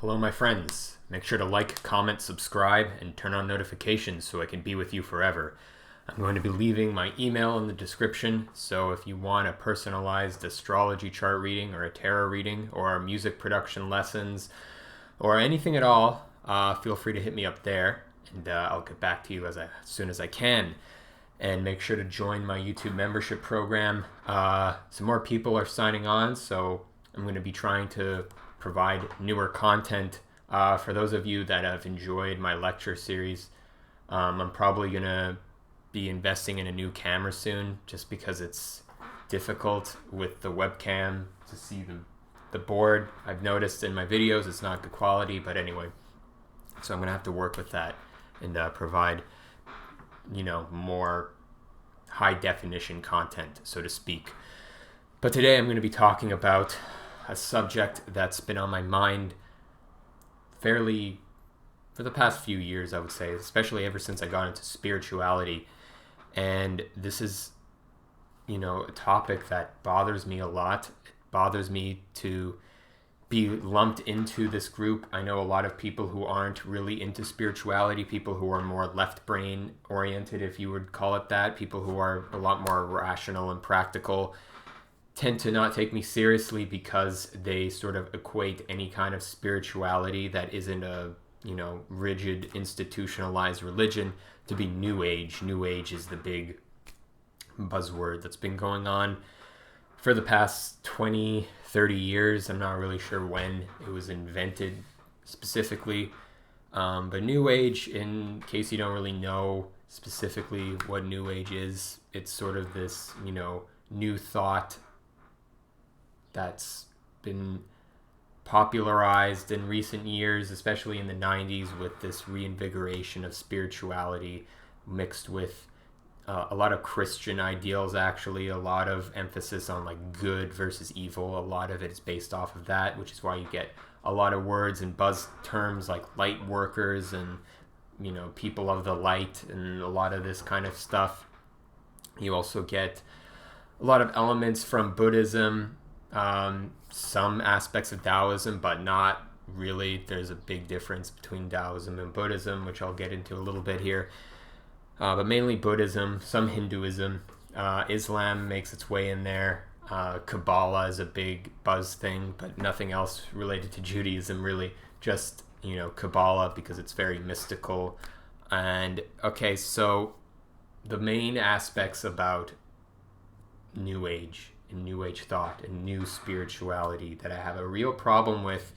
Hello, my friends. Make sure to like, comment, subscribe, and turn on notifications so I can be with you forever. I'm going to be leaving my email in the description, so if you want a personalized astrology chart reading or a tarot reading or music production lessons or anything at all, feel free to hit me up there, and I'll get back to you as soon as I can. And make sure to join my YouTube membership program. Some more people are signing on, so I'm going to be trying to provide newer content for those of you that have enjoyed my lecture series. I'm probably going to be investing in a new camera soon, just because it's difficult with the webcam to see the board. I've noticed in my videos it's not good quality, but anyway, so I'm going to have to work with that and provide more high definition content, so to speak. But today I'm going to be talking about a subject that's been on my mind fairly for the past few years, I would say, especially ever since I got into spirituality. And this is, a topic that bothers me a lot. It bothers me to be lumped into this group. I know a lot of people who aren't really into spirituality, people who are more left brain oriented, if you would call it that, people who are a lot more rational and practical, tend to not take me seriously because they sort of equate any kind of spirituality that isn't a rigid institutionalized religion to be New Age. New Age is the big buzzword that's been going on for the past 20, 30 years. I'm not really sure when it was invented specifically. But New Age, in case you don't really know specifically what New Age is, it's sort of this, new thought that's been popularized in recent years, especially in the 90s, with this reinvigoration of spirituality mixed with a lot of Christian ideals, actually, a lot of emphasis on like good versus evil. A lot of it is based off of that, which is why you get a lot of words and buzz terms like light workers and, people of the light and a lot of this kind of stuff. You also get a lot of elements from Buddhism, some aspects of Taoism, but not really. There's a big difference between Taoism and Buddhism, which I'll get into a little bit here. But mainly Buddhism, some Hinduism. Islam makes its way in there. Kabbalah is a big buzz thing, but nothing else related to Judaism, really. Just, Kabbalah, because it's very mystical. And, okay, so the main aspects about New Age and New Age thought and new spirituality that I have a real problem with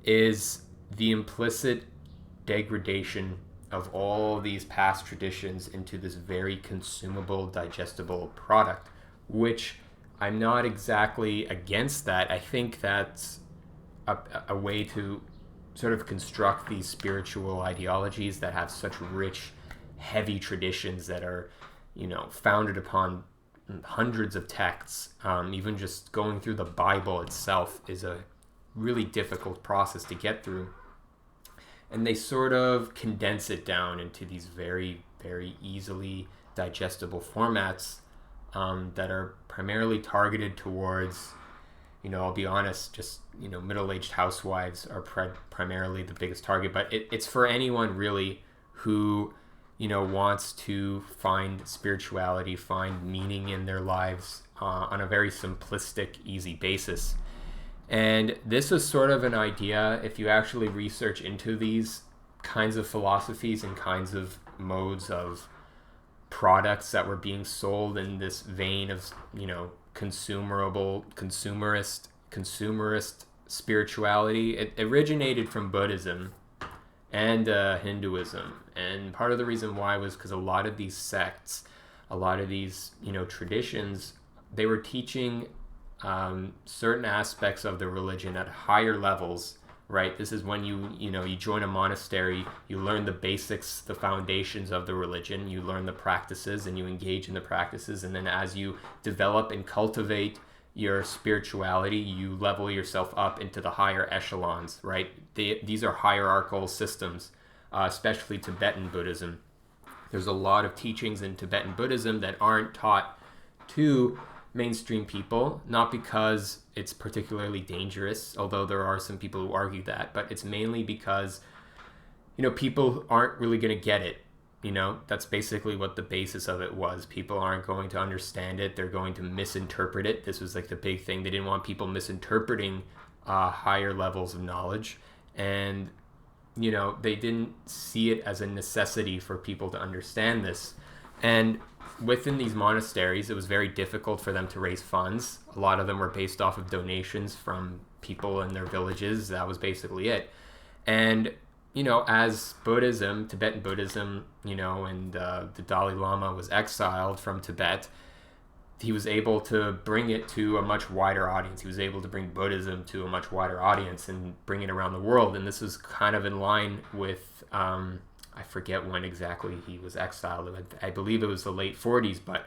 is the implicit degradation of all these past traditions into this very consumable, digestible product, which I'm not exactly against that. I think that's a way to sort of construct these spiritual ideologies that have such rich, heavy traditions that are, founded upon hundreds of texts. Even just going through the Bible itself is a really difficult process to get through. And they sort of condense it down into these very, very easily digestible formats that are primarily targeted towards, I'll be honest, just, middle-aged housewives are primarily the biggest target. But it's for anyone really who wants to find spirituality, find meaning in their lives on a very simplistic, easy basis. And this is sort of an idea, if you actually research into these kinds of philosophies and kinds of modes of products that were being sold in this vein of, consumerist spirituality. It originated from Buddhism and Hinduism. And part of the reason why was because a lot of these sects, a lot of these, traditions, they were teaching certain aspects of the religion at higher levels, right? This is when you join a monastery, you learn the basics, the foundations of the religion, you learn the practices and you engage in the practices. And then as you develop and cultivate your spirituality, you level yourself up into the higher echelons, right? These are hierarchical systems, especially Tibetan Buddhism. There's a lot of teachings in Tibetan Buddhism that aren't taught to mainstream people, not because it's particularly dangerous, although there are some people who argue that, but it's mainly because, people aren't really going to get it. That's basically what the basis of it was. People aren't going to understand it. They're going to misinterpret it. This was like the big thing. They didn't want people misinterpreting higher levels of knowledge. And, they didn't see it as a necessity for people to understand this. And within these monasteries, it was very difficult for them to raise funds. A lot of them were based off of donations from people in their villages. That was basically it. And, as Buddhism, Tibetan Buddhism, and the Dalai Lama was exiled from Tibet, he was able to bring it to a much wider audience. He was able to bring Buddhism to a much wider audience and bring it around the world. And this was kind of in line with, I forget when exactly he was exiled. I believe it was the late 40s, but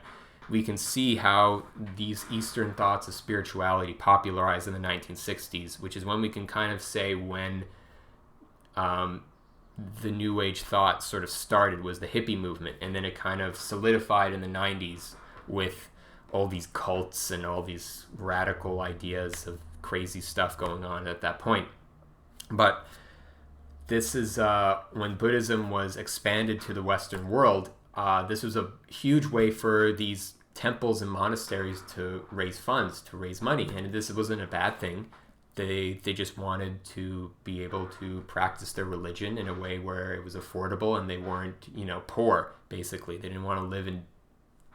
we can see how these Eastern thoughts of spirituality popularized in the 1960s, which is when we can kind of say when the New Age thought sort of started, was the hippie movement. And then it kind of solidified in the 90s with all these cults and all these radical ideas of crazy stuff going on at that point. But this is when Buddhism was expanded to the Western world. This was a huge way for these temples and monasteries to raise funds, to raise money. And this wasn't a bad thing. They just wanted to be able to practice their religion in a way where it was affordable and they weren't, poor, basically. They didn't want to live in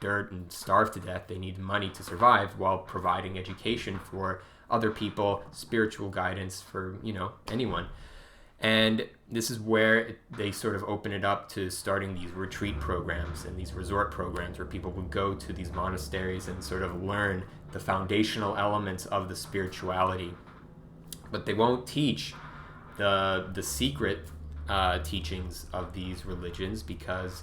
dirt and starve to death. They needed money to survive while providing education for other people, spiritual guidance for, anyone. And this is where they sort of open it up to starting these retreat programs and these resort programs where people would go to these monasteries and sort of learn the foundational elements of the spirituality. But they won't teach the secret teachings of these religions because,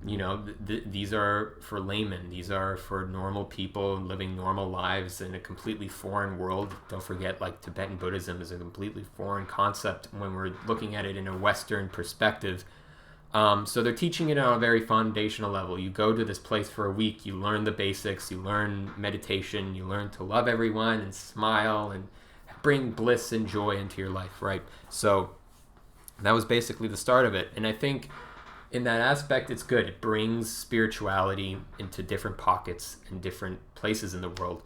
these are for laymen. These are for normal people living normal lives in a completely foreign world. Don't forget, like, Tibetan Buddhism is a completely foreign concept when we're looking at it in a Western perspective. So they're teaching it on a very foundational level. You go to this place for a week, you learn the basics, you learn meditation, you learn to love everyone and smile and bring bliss and joy into your life, right? So that was basically the start of it. And I think in that aspect, it's good. It brings spirituality into different pockets and different places in the world.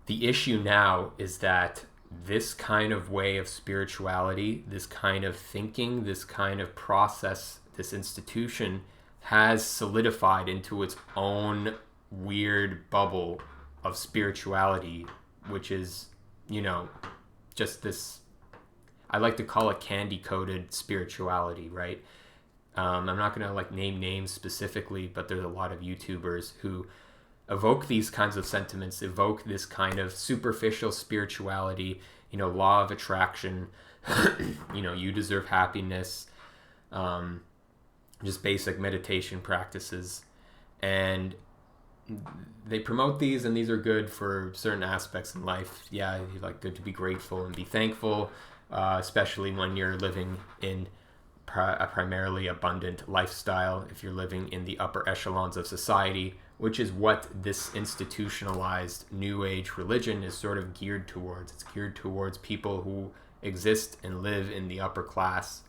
The issue now is that this kind of way of spirituality, this kind of thinking, this kind of process, this institution has solidified into its own weird bubble of spirituality, which is, just this, I like to call it candy-coated spirituality, right? I'm not going to name names specifically, but there's a lot of YouTubers who evoke these kinds of sentiments, evoke this kind of superficial spirituality, law of attraction, you deserve happiness, just basic meditation practices. And they promote these, and these are good for certain aspects in life. Yeah, good to be grateful and be thankful, especially when you're living in a primarily abundant lifestyle, if you're living in the upper echelons of society, which is what this institutionalized New Age religion is sort of geared towards. It's geared towards people who exist and live in the upper class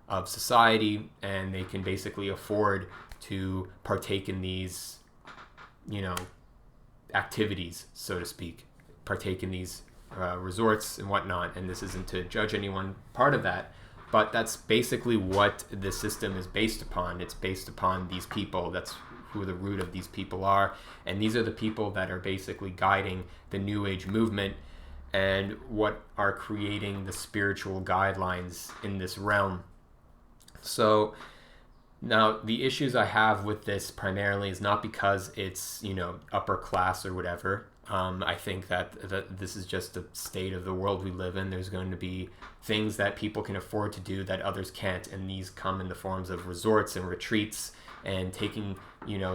of society, and they can basically afford to partake in these, activities, so to speak, partake in these resorts and whatnot. And this isn't to judge anyone part of that, but that's basically what the system is based upon. It's based upon these people. That's who the root of these people are. And these are the people that are basically guiding the New Age movement and what are creating the spiritual guidelines in this realm. So now the issues I have with this primarily is not because it's, upper class or whatever. I think that this is just the state of the world we live in. There's going to be things that people can afford to do that others can't, and these come in the forms of resorts and retreats and taking,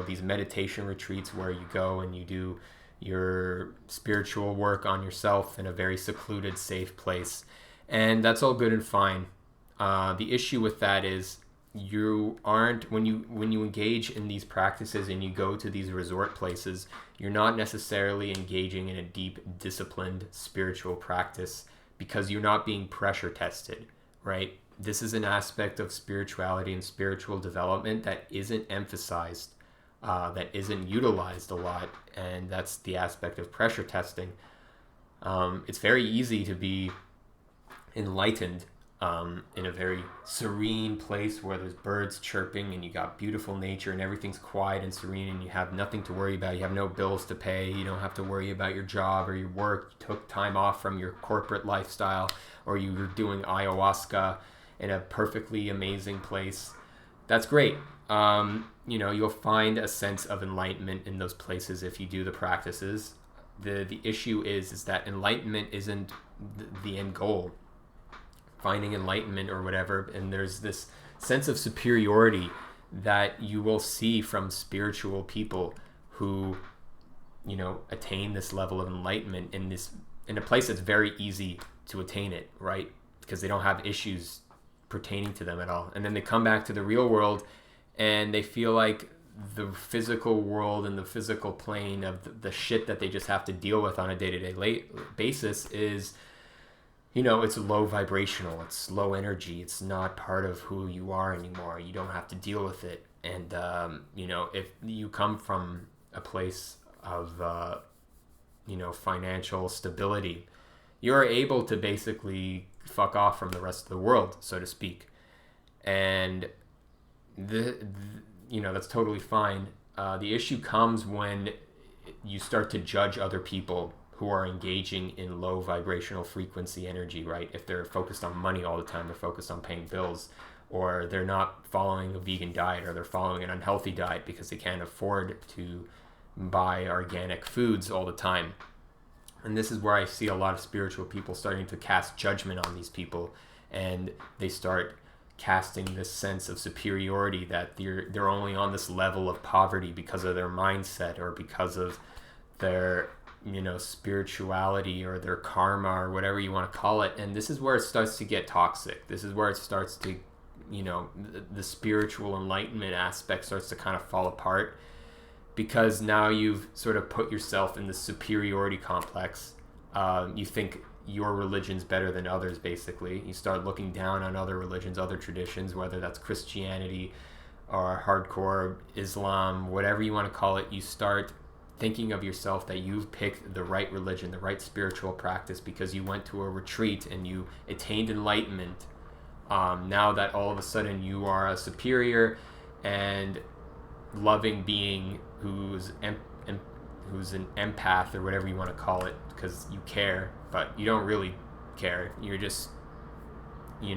these meditation retreats where you go and you do your spiritual work on yourself in a very secluded, safe place. And that's all good and fine. The issue with that is you aren't, when you engage in these practices and you go to these resort places, you're not necessarily engaging in a deep, disciplined spiritual practice because you're not being pressure tested, right? This is an aspect of spirituality and spiritual development that isn't emphasized, that isn't utilized a lot, and that's the aspect of pressure testing. It's very easy to be enlightened in a very serene place where there's birds chirping and you got beautiful nature and everything's quiet and serene and you have nothing to worry about. You have no bills to pay. You don't have to worry about your job or your work. You took time off from your corporate lifestyle, or you were doing ayahuasca in a perfectly amazing place. That's great. You'll find a sense of enlightenment in those places if you do the practices. The issue is that enlightenment isn't the end goal. Finding enlightenment or whatever, and there's this sense of superiority that you will see from spiritual people who attain this level of enlightenment in a place that's very easy to attain it, right? Because they don't have issues pertaining to them at all, and then they come back to the real world and they feel like the physical world and the physical plane of the shit that they just have to deal with on a day-to-day basis is, it's low vibrational, it's low energy, it's not part of who you are anymore. You don't have to deal with it. And, if you come from a place of, financial stability, you're able to basically fuck off from the rest of the world, so to speak. And, that's totally fine. The issue comes when you start to judge other people who are engaging in low vibrational frequency energy, right? If they're focused on money all the time, they're focused on paying bills, or they're not following a vegan diet, or they're following an unhealthy diet because they can't afford to buy organic foods all the time. And this is where I see a lot of spiritual people starting to cast judgment on these people, and they start casting this sense of superiority that they're only on this level of poverty because of their mindset or because of their spirituality or their karma or whatever you want to call it. And this is where it starts to get toxic. This is where it starts to, the spiritual enlightenment aspect starts to kind of fall apart, because now you've sort of put yourself in the superiority complex. You think your religion's better than others, basically. You start looking down on other religions, other traditions, whether that's Christianity or hardcore Islam, whatever you want to call it. You start thinking of yourself that you've picked the right religion, the right spiritual practice, because you went to a retreat and you attained enlightenment. Now that all of a sudden you are a superior and loving being who's an empath or whatever you want to call it, because you care, but you don't really care. You're just, you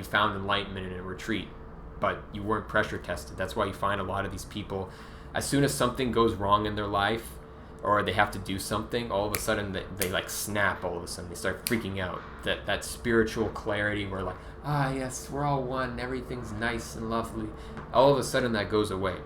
found enlightenment in a retreat, but you weren't pressure tested. That's why you find a lot of these people, as soon as something goes wrong in their life or they have to do something, all of a sudden they like snap. All of a sudden they start freaking out. That spiritual clarity where like, yes, we're all one, everything's nice and lovely. All of a sudden that goes away.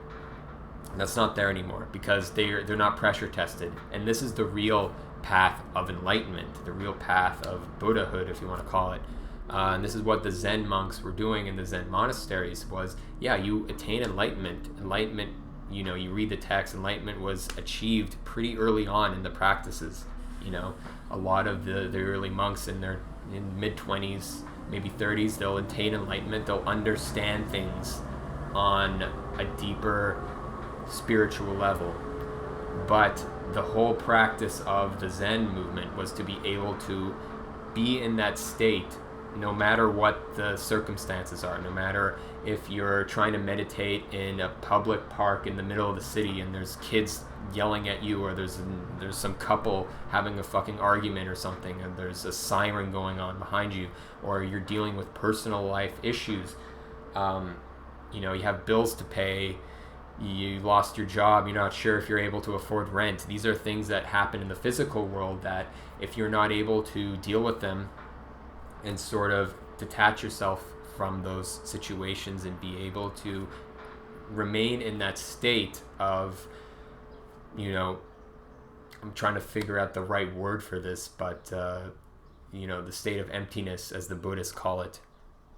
That's not there anymore because they're not pressure tested. And this is the real path of enlightenment, the real path of Buddhahood, if you want to call it. And this is what the Zen monks were doing in the Zen monasteries was, you attain enlightenment. Enlightenment, you read the text, enlightenment was achieved pretty early on in the practices. A lot of the early monks in mid-20s, maybe 30s, they'll attain enlightenment. They'll understand things on a deeper spiritual level. But the whole practice of the Zen movement was to be able to be in that state no matter what the circumstances are, no matter if you're trying to meditate in a public park in the middle of the city and there's kids yelling at you, or there's some couple having a fucking argument or something, and there's a siren going on behind you, or you're dealing with personal life issues. You have bills to pay, you lost your job, you're not sure if you're able to afford rent. These are things that happen in the physical world that if you're not able to deal with them and sort of detach yourself from those situations and be able to remain in that state of, I'm trying to figure out the right word for this, but, the state of emptiness, as the Buddhists call it,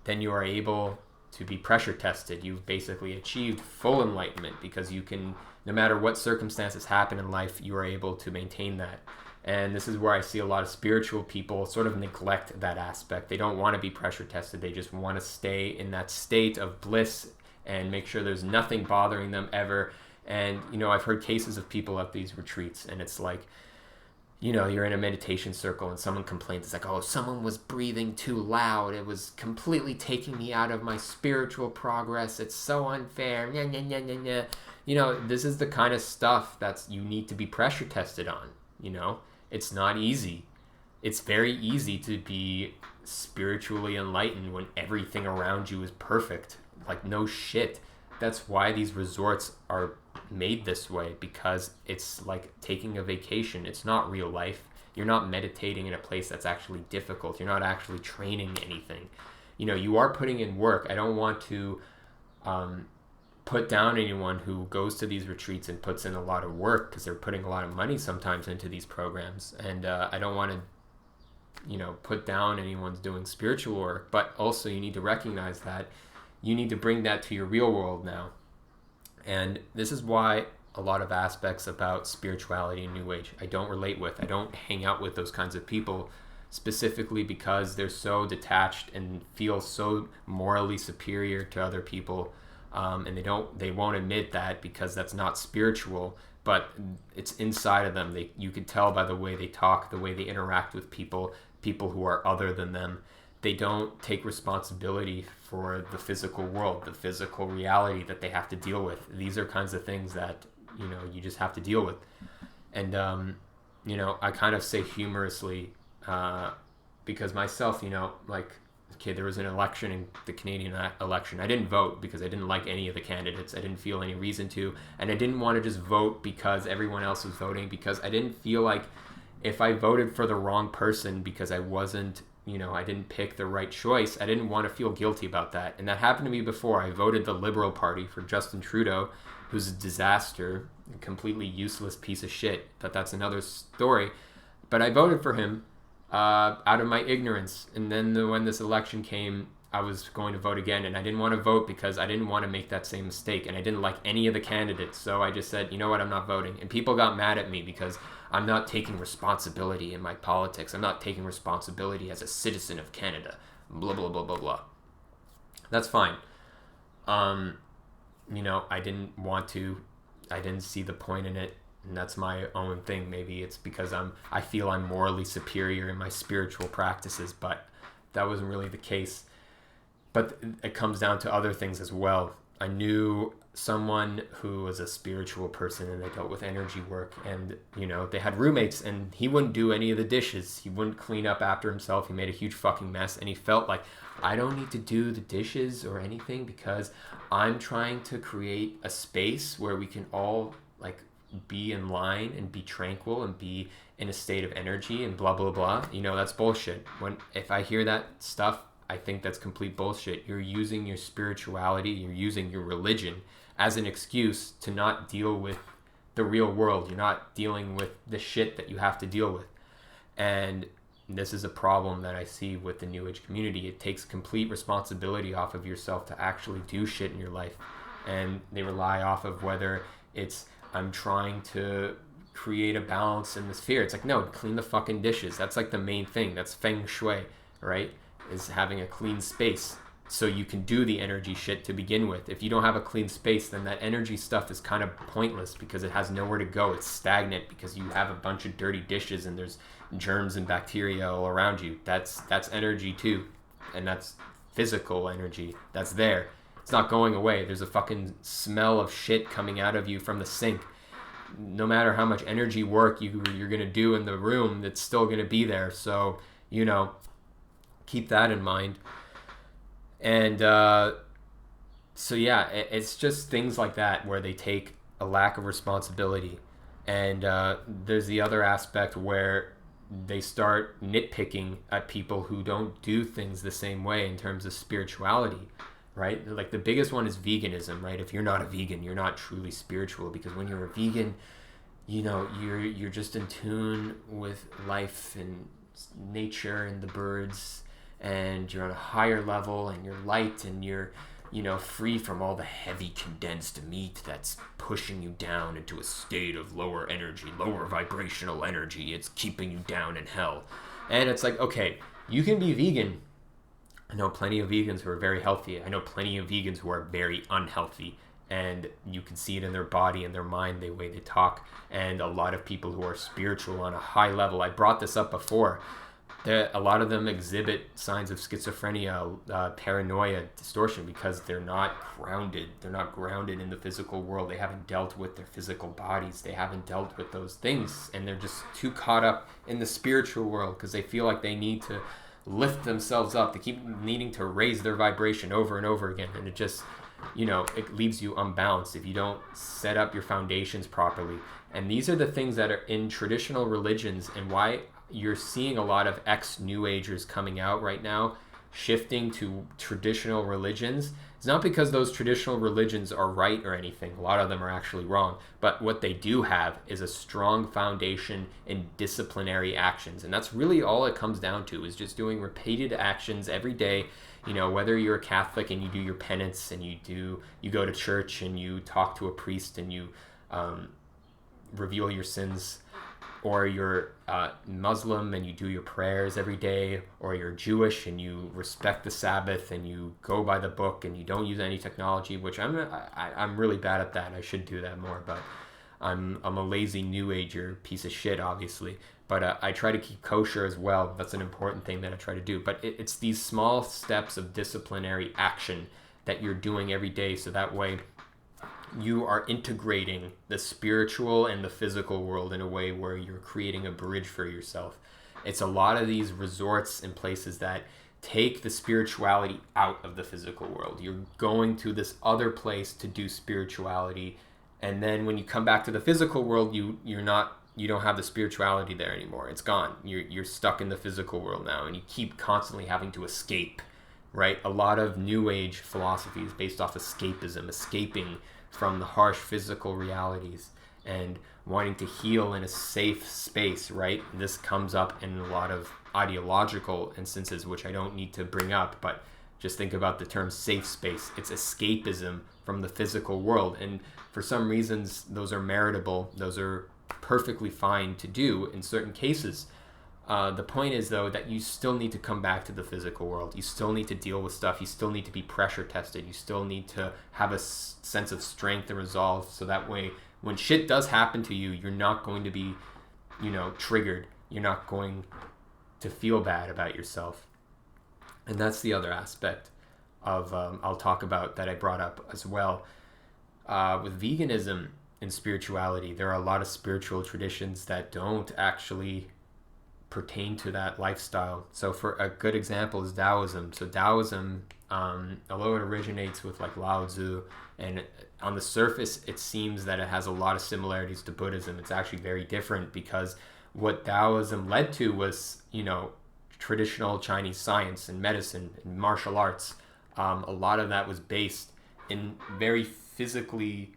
then you are able to be pressure tested. You've basically achieved full enlightenment because you can, no matter what circumstances happen in life, you are able to maintain that. And this is where I see a lot of spiritual people sort of neglect that aspect. They don't want to be pressure tested. They just want to stay in that state of bliss and make sure there's nothing bothering them ever. And, I've heard cases of people at these retreats, and it's like, you're in a meditation circle and someone complains. It's like, oh, someone was breathing too loud. It was completely taking me out of my spiritual progress. It's so unfair. Nya, nya, nya, nya, nya. This is the kind of stuff that's you need to be pressure tested on. It's not easy. It's very easy to be spiritually enlightened when everything around you is perfect. Like, no shit. That's why these resorts are made this way, because it's like taking a vacation. It's not real life. You're not meditating in a place that's actually difficult. You're not actually training anything. You are putting in work. I don't want to put down anyone who goes to these retreats and puts in a lot of work, because they're putting a lot of money sometimes into these programs. And I don't want to put down anyone's doing spiritual work, but also you need to recognize that you need to bring that to your real world now. And this is why a lot of aspects about spirituality and New Age I don't relate with. I don't hang out with those kinds of people, specifically because they're so detached and feel so morally superior to other people. And they won't admit that, because that's not spiritual, but it's inside of them. You can tell by the way they talk, the way they interact with people who are other than them. They don't take responsibility for the physical world, the physical reality that they have to deal with. These are kinds of things that, you just have to deal with. And, I kind of say humorously, because myself, there was an election in the Canadian election. I didn't vote because I didn't like any of the candidates. I didn't feel any reason to. And I didn't want to just vote because everyone else was voting, because I didn't feel like if I voted for the wrong person because I wasn't, I didn't pick the right choice, I didn't want to feel guilty about that. And that happened to me before. I voted the Liberal Party for Justin Trudeau, who's a disaster, a completely useless piece of shit. But that's another story. But I voted for him out of my ignorance. And then when this election came, I was going to vote again, and I didn't want to vote because I didn't want to make that same mistake, and I didn't like any of the candidates. So I just said, you know what, I'm not voting. And people got mad at me because I'm not taking responsibility in my politics. I'm not taking responsibility as a citizen of Canada. Blah, blah, blah, blah, blah. That's fine. I didn't want to. I didn't see the point in it. And that's my own thing. Maybe it's because I feel I'm morally superior in my spiritual practices, but that wasn't really the case. But it comes down to other things as well. I knew someone who was a spiritual person, and they dealt with energy work, and they had roommates, and he wouldn't do any of the dishes. He wouldn't clean up after himself. He made a huge fucking mess, and he felt like, I don't need to do the dishes or anything because I'm trying to create a space where we can all be in line and be tranquil and be in a state of energy and blah blah blah. That's bullshit. If I hear that stuff, I think that's complete bullshit. You're using your spirituality, you're using your religion as an excuse to not deal with the real world. You're not dealing with the shit that you have to deal with. And this is a problem that I see with the New Age community. It takes complete responsibility off of yourself to actually do shit in your life. And they rely off of whether it's, I'm trying to create a balance in the sphere. It's like, no, clean the fucking dishes. That's like the main thing. That's feng shui, right? Is having a clean space so you can do the energy shit to begin with. If you don't have a clean space, then that energy stuff is kind of pointless because it has nowhere to go. It's stagnant because you have a bunch of dirty dishes and there's germs and bacteria all around you. That's energy too. And that's physical energy that's there. It's not going away. There's a fucking smell of shit coming out of you from the sink. No matter how much energy work you're going to do in the room, it's still going to be there. So, keep that in mind. And so yeah, it's just things like that where they take a lack of responsibility. And there's the other aspect where they start nitpicking at people who don't do things the same way in terms of spirituality, right? Like the biggest one is veganism, right? If you're not a vegan, you're not truly spiritual, because when you're a vegan, you're just in tune with life and nature and the birds, and you're on a higher level, and you're light, and you're free from all the heavy condensed meat that's pushing you down into a state of lower energy, lower vibrational energy. It's keeping you down in hell. And it's like, okay, you can be vegan. I know plenty of vegans who are very healthy. I know plenty of vegans who are very unhealthy. And you can see it in their body and their mind, the way they talk. And a lot of people who are spiritual on a high level, I brought this up before, a lot of them exhibit signs of schizophrenia, paranoia, distortion, because they're not grounded. They're not grounded in the physical world. They haven't dealt with their physical bodies. They haven't dealt with those things. And they're just too caught up in the spiritual world because they feel like they need to lift themselves up. They keep needing to raise their vibration over and over again. And it just, it leaves you unbalanced if you don't set up your foundations properly. And these are the things that are in traditional religions, and why you're seeing a lot of ex-New Agers coming out right now, shifting to traditional religions. It's not because those traditional religions are right or anything. A lot of them are actually wrong. But what they do have is a strong foundation in disciplinary actions. And that's really all it comes down to, is just doing repeated actions every day. Whether you're a Catholic and you do your penance and you go to church and you talk to a priest and you reveal your sins, or you're Muslim and you do your prayers every day, or you're Jewish and you respect the Sabbath and you go by the book and you don't use any technology, which I'm really bad at that. I should do that more, but I'm a lazy New Ager piece of shit, obviously. But I try to keep kosher as well. That's an important thing that I try to do. But it's these small steps of disciplinary action that you're doing every day, so that way you are integrating the spiritual and the physical world in a way where you're creating a bridge for yourself. It's a lot of these resorts and places that take the spirituality out of the physical world. You're going to this other place to do spirituality, and then when you come back to the physical world, you don't have the spirituality there anymore. It's gone. You're stuck in the physical world now, and you keep constantly having to escape, right? A lot of New Age philosophy is based off escapism, escaping from the harsh physical realities and wanting to heal in a safe space, right? This comes up in a lot of ideological instances, which I don't need to bring up, but just think about the term safe space. It's escapism from the physical world. And for some reasons, those are meritable. Those are perfectly fine to do in certain cases. The point is, though, that you still need to come back to the physical world. You still need to deal with stuff. You still need to be pressure tested. You still need to have a sense of strength and resolve, so that way when shit does happen to you, you're not going to be, triggered. You're not going to feel bad about yourself. And that's the other aspect of I'll talk about that I brought up as well. With veganism and spirituality, there are a lot of spiritual traditions that don't actually pertain to that lifestyle. So for a good example is Taoism. So Taoism, although it originates with like Lao Tzu, and on the surface it seems that it has a lot of similarities to Buddhism, it's actually very different, because what Taoism led to was, traditional Chinese science and medicine and martial arts. A lot of that was based in very physically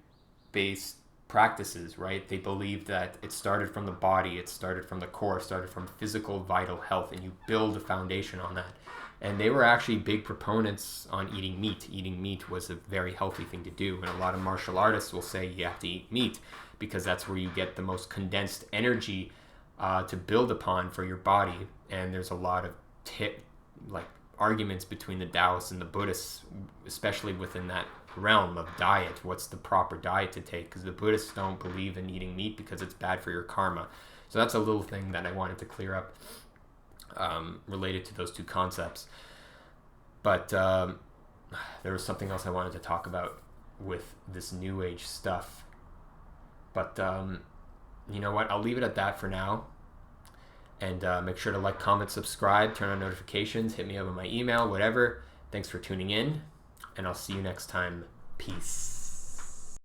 based practices, right? They believed that it started from the body, it started from the core, it started from physical vital health, and you build a foundation on that. And they were actually big proponents on eating meat. Eating meat was a very healthy thing to do, and a lot of martial artists will say you have to eat meat because that's where you get the most condensed energy to build upon for your body. And there's a lot of arguments between the Taoists and the Buddhists, especially within that realm of diet. What's the proper diet to take? Because the Buddhists don't believe in eating meat because it's bad for your karma. So that's a little thing that I wanted to clear up related to those two concepts. But there was something else I wanted to talk about with this New Age stuff. But you know what? I'll leave it at that for now. And make sure to like, comment, subscribe, turn on notifications, hit me up on my email, whatever. Thanks for tuning in, and I'll see you next time. Peace.